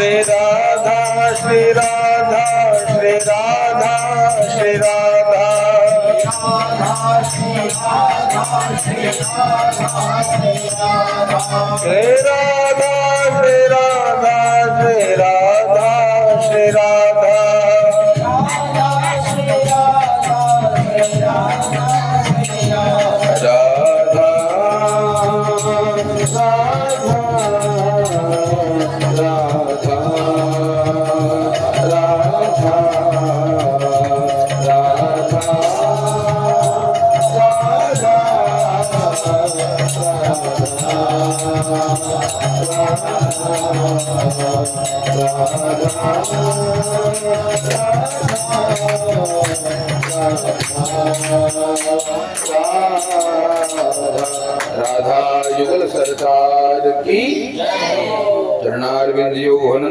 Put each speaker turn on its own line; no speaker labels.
श्री राधा श्री राधा श्री राधा श्री राधा श्री राधा श्री राधा श्री राधा श्री राधा श्री राधा श्री राधा राधा युगल सरकार की चरणारविंद योग